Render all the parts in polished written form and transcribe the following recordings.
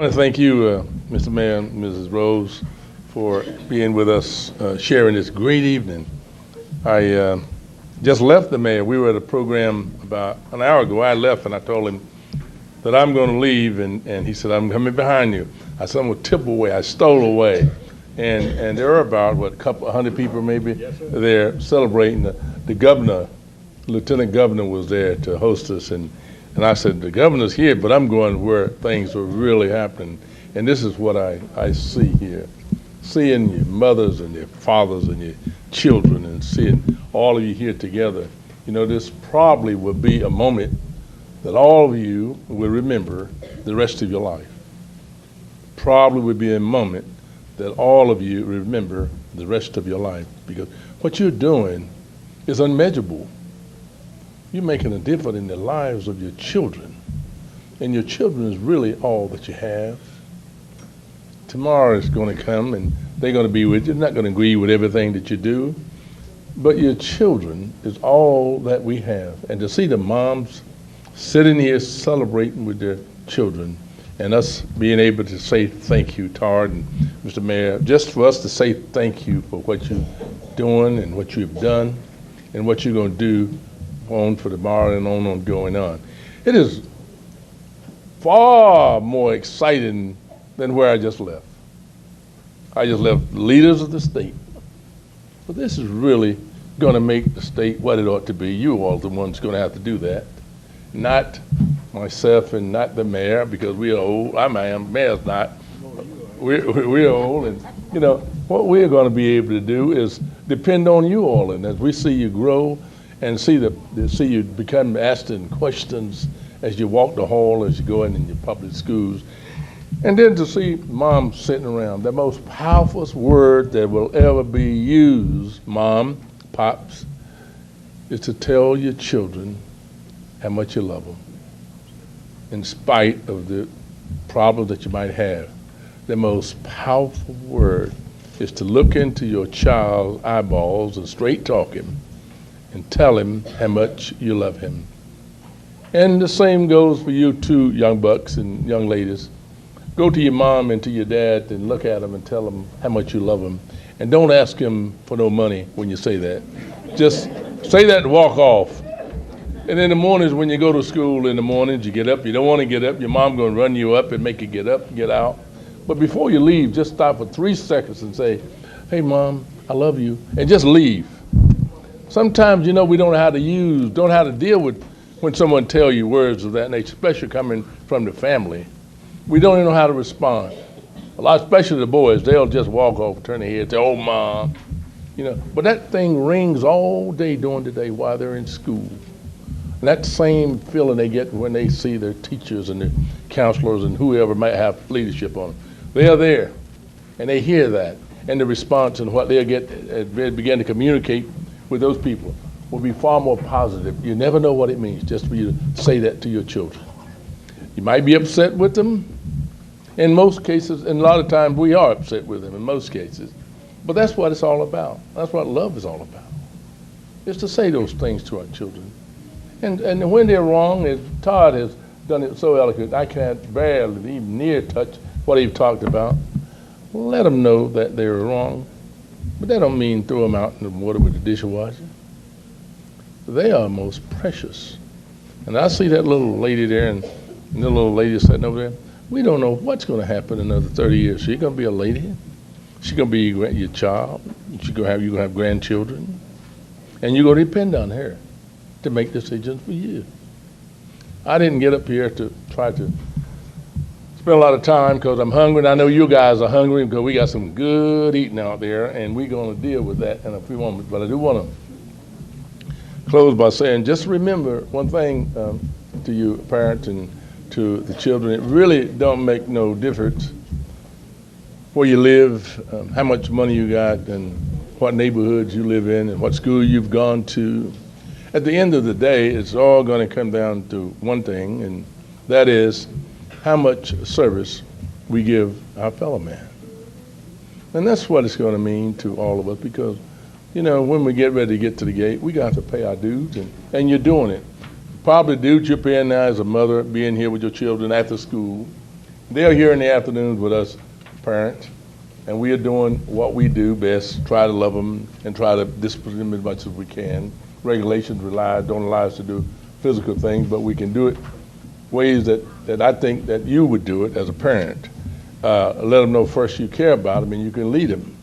I want to thank you, Mr. Mayor and Mrs. Rose, for being with us, sharing this great evening. I just left the mayor. We were at a program about an hour ago. I left and I told him that I'm going to leave, and he said, I'm coming behind you. I said, I'm going to tip away. I stole away. And there are about, what, a couple, 100 people maybe there celebrating. The governor, Lieutenant Governor was there to host us, and I said, the governor's here, but I'm going where things are really happening. And this is what I see here. Seeing your mothers and your fathers and your children and seeing all of you here together. You know, this probably will be a moment that all of you will remember the rest of your life. Probably will be a moment that all of you remember the rest of your life, because what you're doing is unmeasurable. You're making a difference in the lives of your children. And your children is really all that you have. Tomorrow is going to come and they're going to be with you. They're not going to agree with everything that you do. But your children is all that we have. And to see the moms sitting here celebrating with their children and us being able to say thank you, Tard and Mr. Mayor, just for us to say thank you for what you're doing and what you've done and what you're going to do on for tomorrow and on going on. It is far more exciting than where I just left. I just left leaders of the state. But this is really going to make the state what it ought to be. You all are the ones going to have to do that, not myself and not the mayor, because we are old. I am. Mayor's not. We're old, and you know what we're going to be able to do is depend on you all, and as we see you grow and see you become asking questions as you walk the hall, as you go in your public schools. And then to see mom sitting around, the most powerful word that will ever be used, mom, pops, is to tell your children how much you love them, in spite of the problems that you might have. The most powerful word is to look into your child's eyeballs and straight talk him and tell him how much you love him. And the same goes for you too, young bucks and young ladies. Go to your mom and to your dad and look at them and tell them how much you love them. And don't ask him for no money when you say that. Just say that and walk off. And in the mornings when you go to school in the mornings, you get up, you don't want to get up, your mom going to run you up and make you get up, get out. But before you leave, just stop for 3 seconds and say, hey mom, I love you, and just leave. Sometimes, you know, we don't know how to deal with when someone tells you words of that nature, especially coming from the family. We don't even know how to respond. A lot, especially the boys, they'll just walk off, turn their head, say, oh, mom. You know, but that thing rings all day during the day while they're in school. And that same feeling they get when they see their teachers and their counselors and whoever might have leadership on them. They are there, and they hear that. And the response and what they'll begin to communicate with those people will be far more positive. You never know what it means just for you to say that to your children. You might be upset with them in most cases, and a lot of times we are upset with them in most cases. But that's what it's all about. That's what love is all about. It's to say those things to our children. And when they're wrong, as Todd has done it so eloquent, I can't barely even near touch what he talked about. Let them know that they're wrong. But that don't mean throw them out in the water with the dishwasher. They are most precious. And I see that little lady there and the little lady sitting over there. We don't know what's going to happen in another 30 years. She's going to be a lady. She's going to be your child. You're going to have grandchildren. And you're going to depend on her to make decisions for you. I didn't get up here to try to spend a lot of time because I'm hungry, and I know you guys are hungry because we got some good eating out there, and we're going to deal with that in a few moments. But I do want to close by saying, just remember one thing to you parents and to the children. It really don't make no difference where you live, how much money you got, and what neighborhoods you live in, and what school you've gone to. At the end of the day, it's all going to come down to one thing, and that is how much service we give our fellow man. And that's what it's going to mean to all of us, because, you know, when we get ready to get to the gate, we got to pay our dues, and you're doing it. Probably dues you're paying now as a mother, being here with your children after school, They're here in the afternoons with us parents, and we are doing what we do best, try to love them and try to discipline them as much as we can. Regulations don't allow us to do physical things, but we can do it ways that I think that you would do it as a parent. Let them know first you care about them and you can lead them.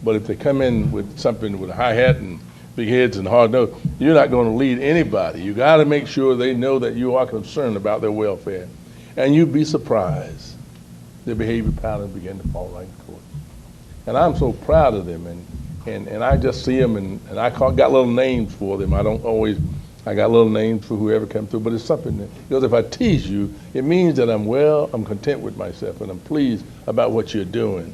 But if they come in with something with a high hat and big heads and hard nose, you're not going to lead anybody. You got to make sure they know that you are concerned about their welfare. And you'd be surprised their behavior patterns begin to fall right in course. And I'm so proud of them, and I just see them, and I got little names for them. I got little names for whoever comes through, but it's something because if I tease you, it means that I'm content with myself, and I'm pleased about what you're doing.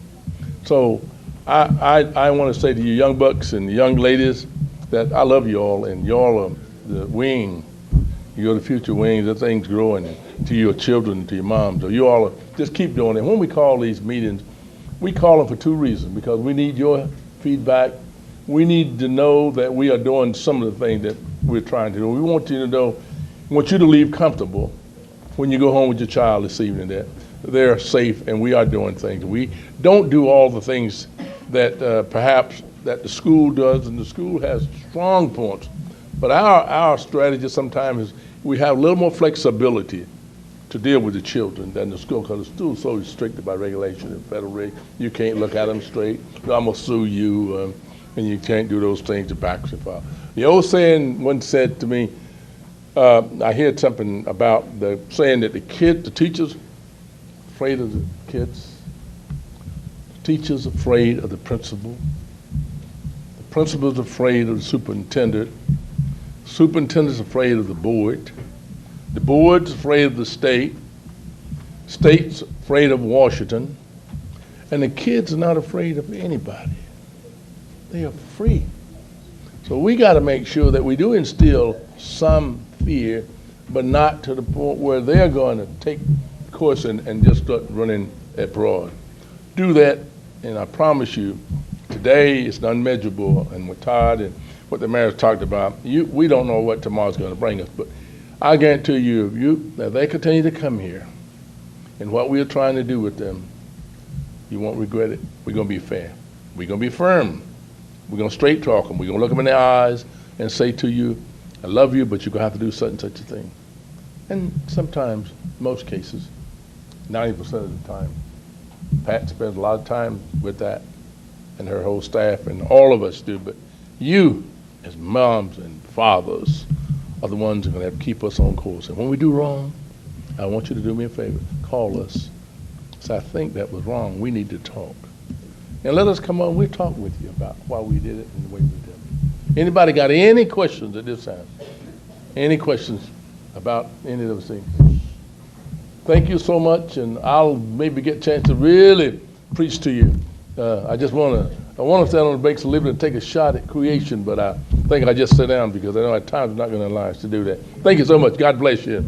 So I want to say to you young bucks and young ladies that I love you all, and you all are the wing. You're the future wings. That thing's growing to your children, to your moms. So you all just keep doing it. When we call these meetings, we call them for two reasons, because we need your feedback. We need to know that we are doing some of the things that we're trying to do. We want you to know, we want you to leave comfortable when you go home with your child this evening, that they're safe and we are doing things. We don't do all the things that perhaps that the school does, and the school has strong points. But our strategy sometimes is we have a little more flexibility to deal with the children than the school, because the school is so restricted by regulation and federal reg. You can't look at them straight. I'm going to sue you, and you can't do those things backwards and forwards. The old saying once said to me, I heard something about the saying that the teachers afraid of the kids, the teachers afraid of the principal, the principal's afraid of the superintendent, superintendent's afraid of the board's afraid of the state's afraid of Washington, and the kids are not afraid of anybody. They are free. So we got to make sure that we do instill some fear, but not to the point where they're going to take course and just start running abroad. Do that, and I promise you, today it's unmeasurable, and with Todd and what the mayor's talked about, we don't know what tomorrow's going to bring us, but I guarantee you, if they continue to come here, and what we're trying to do with them, you won't regret it. We're going to be fair. We're going to be firm. We're going to straight talk them. We're going to look them in the eyes and say to you, I love you, but you're going to have to do such and such a thing. And sometimes, most cases, 90% of the time, Pat spends a lot of time with that, and her whole staff, and all of us do, but you, as moms and fathers, are the ones who are going to have to keep us on course. And when we do wrong, I want you to do me a favor. Call us. So I think that was wrong. We need to talk. And let us come on. We'll talk with you about why we did it and the way we did it. Anybody got any questions at this time? Any questions about any of those things? Thank you so much, and I'll maybe get a chance to really preach to you. I want to stand on the brakes of liberty and take a shot at creation, but I think I just sit down because I know at times I'm not going to allow us to do that. Thank you so much. God bless you.